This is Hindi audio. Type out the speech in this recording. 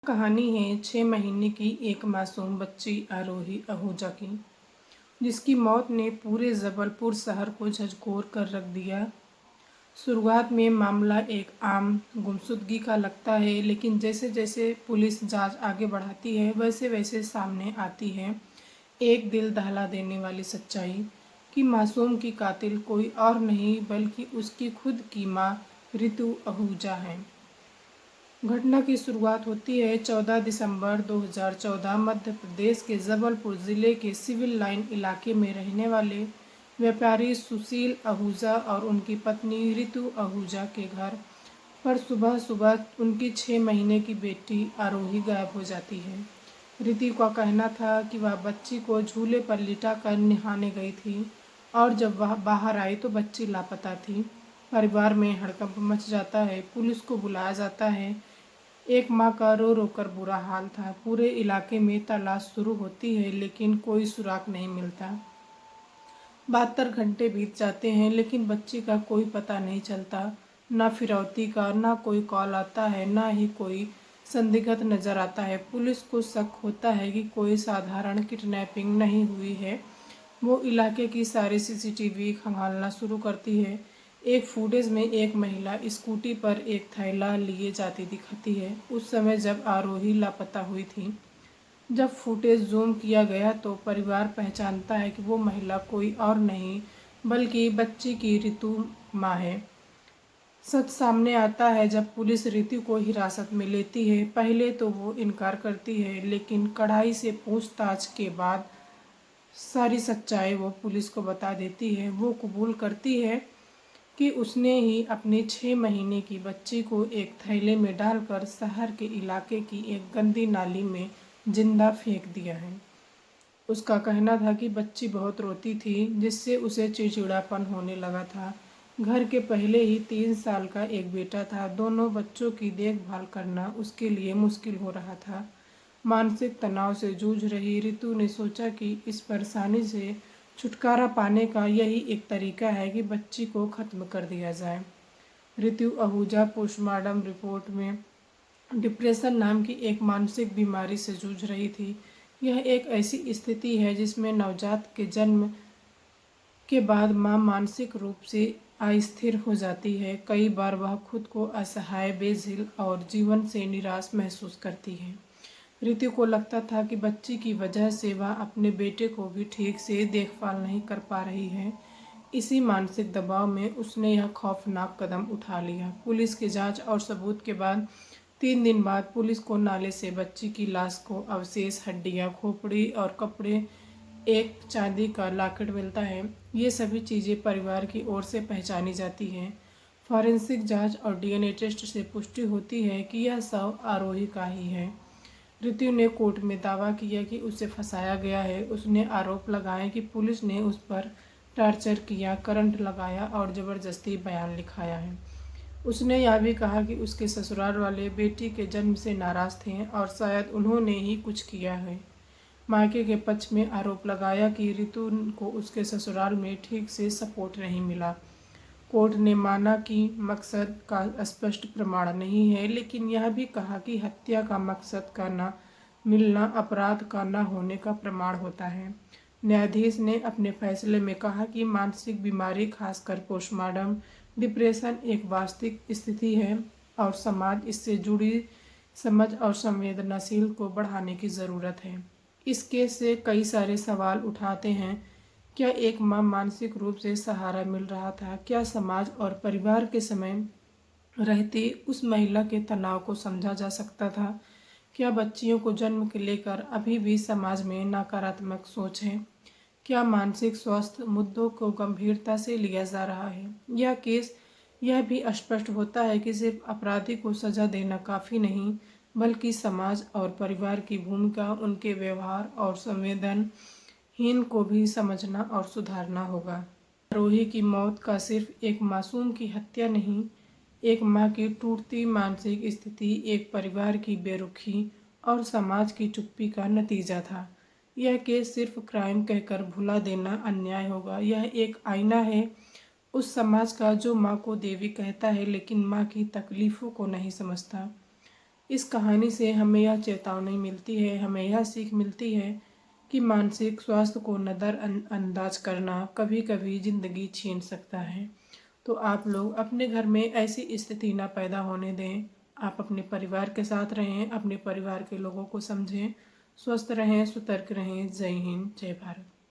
कहानी है 6 महीने की एक मासूम बच्ची आरोही आहूजा की, जिसकी मौत ने पूरे जबलपुर शहर को झकझोर कर रख दिया। शुरुआत में मामला एक आम गुमशुदगी का लगता है, लेकिन जैसे जैसे पुलिस जांच आगे बढ़ाती है वैसे वैसे सामने आती है एक दिल दहला देने वाली सच्चाई कि मासूम की कातिल कोई और नहीं बल्कि उसकी खुद की माँ रितु आहूजा है। घटना की शुरुआत होती है 14 दिसंबर 2014 मध्य प्रदेश के जबलपुर ज़िले के सिविल लाइन इलाके में रहने वाले व्यापारी सुशील आहूजा और उनकी पत्नी रितु आहूजा के घर पर सुबह सुबह उनकी 6 महीने की बेटी आरोही गायब हो जाती है। रितु का कहना था कि वह बच्ची को झूले पर लिटा कर नहाने गई थी और जब वह बाहर आई तो बच्ची लापता थी। परिवार में हड़कंप मच जाता है, पुलिस को बुलाया जाता है। एक माँ का रो रो कर बुरा हाल था। पूरे इलाके में तलाश शुरू होती है लेकिन कोई सुराग नहीं मिलता। 72 घंटे बीत जाते हैं लेकिन बच्ची का कोई पता नहीं चलता। ना फिरौती का, ना कोई कॉल आता है, ना ही कोई संदिग्ध नजर आता है। पुलिस को शक होता है कि कोई साधारण किडनैपिंग नहीं हुई है। वो इलाके की सारी सीसीटीवी खंगालना शुरू करती है। एक फुटेज में एक महिला स्कूटी पर एक थैला लिए जाती दिखती है, उस समय जब आरोही लापता हुई थी। जब फुटेज जूम किया गया तो परिवार पहचानता है कि वो महिला कोई और नहीं बल्कि बच्ची की रितु माँ है। सच सामने आता है जब पुलिस रितु को हिरासत में लेती है। पहले तो वो इनकार करती है, लेकिन कड़ाई से पूछताछ के बाद सारी सच्चाई वो पुलिस को बता देती है। वो कबूल करती है कि उसने ही अपनी 6 महीने की बच्ची को एक थैले में डालकर शहर के इलाके की एक गंदी नाली में जिंदा फेंक दिया है। उसका कहना था कि बच्ची बहुत रोती थी, जिससे उसे चिड़चिड़ापन होने लगा था। घर के पहले ही 3 साल का एक बेटा था। दोनों बच्चों की देखभाल करना उसके लिए मुश्किल हो रहा था। मानसिक तनाव से जूझ रही रितु ने सोचा कि इस परेशानी से छुटकारा पाने का यही एक तरीका है कि बच्ची को ख़त्म कर दिया जाए। रितु आहूजा पोस्टमार्टम रिपोर्ट में डिप्रेशन नाम की एक मानसिक बीमारी से जूझ रही थी। यह एक ऐसी स्थिति है जिसमें नवजात के जन्म के बाद माँ मानसिक रूप से अस्थिर हो जाती है। कई बार वह खुद को असहाय, बेझिल और जीवन से निराश महसूस करती है। रितु को लगता था कि बच्ची की वजह से वह अपने बेटे को भी ठीक से देखभाल नहीं कर पा रही है। इसी मानसिक दबाव में उसने यह खौफनाक कदम उठा लिया। पुलिस की जांच और सबूत के बाद 3 दिन बाद पुलिस को नाले से बच्ची की लाश को अवशेष, हड्डियां, खोपड़ी और कपड़े, एक चांदी का लॉकेट मिलता है। ये सभी चीज़ें परिवार की ओर से पहचानी जाती हैं। फॉरेंसिक जांच और डीएनए टेस्ट से पुष्टि होती है कि यह शव आरोही का ही है। रितु ने कोर्ट में दावा किया कि उसे फंसाया गया है। उसने आरोप लगाए कि पुलिस ने उस पर टॉर्चर किया, करंट लगाया और ज़बरदस्ती बयान लिखाया है। उसने यह भी कहा कि उसके ससुराल वाले बेटी के जन्म से नाराज़ थे और शायद उन्होंने ही कुछ किया है। मायके के पक्ष में आरोप लगाया कि रितु को उसके ससुराल में ठीक से सपोर्ट नहीं मिला। कोर्ट ने माना कि मकसद का स्पष्ट प्रमाण नहीं है, लेकिन यह भी कहा कि हत्या का मकसद का न मिलना अपराध का न होने का प्रमाण होता है। न्यायाधीश ने अपने फैसले में कहा कि मानसिक बीमारी, खासकर पोस्टमार्टम डिप्रेशन, एक वास्तविक स्थिति है और समाज इससे जुड़ी समझ और संवेदनशील को बढ़ाने की ज़रूरत है। इस केस से कई सारे सवाल उठाते हैं। क्या एक माँ मानसिक रूप से सहारा मिल रहा था? क्या समाज और परिवार के समय रहते उस महिला के तनाव को समझा जा सकता था? क्या बच्चियों को जन्म के लेकर अभी भी समाज में नकारात्मक सोच है? क्या मानसिक स्वास्थ्य मुद्दों को गंभीरता से लिया जा रहा है? यह केस यह भी स्पष्ट होता है कि सिर्फ अपराधी को सजा देना काफ़ी नहीं, बल्कि समाज और परिवार की भूमिका, उनके व्यवहार और संवेदनहीन को भी समझना और सुधारना होगा। आरोही की मौत का सिर्फ एक मासूम की हत्या नहीं, एक माँ की टूटती मानसिक स्थिति, एक परिवार की बेरुखी और समाज की चुप्पी का नतीजा था। यह केस सिर्फ क्राइम कहकर भुला देना अन्याय होगा। यह एक आईना है उस समाज का जो माँ को देवी कहता है लेकिन माँ की तकलीफ़ों को नहीं समझता। इस कहानी से हमें यह चेतावनी मिलती है, हमें यह सीख मिलती है कि मानसिक स्वास्थ्य को नज़रअंदाज करना कभी कभी ज़िंदगी छीन सकता है। तो आप लोग अपने घर में ऐसी स्थिति ना पैदा होने दें। आप अपने परिवार के साथ रहें, अपने परिवार के लोगों को समझें, स्वस्थ रहें, सतर्क रहें। जय हिंद, जय भारत।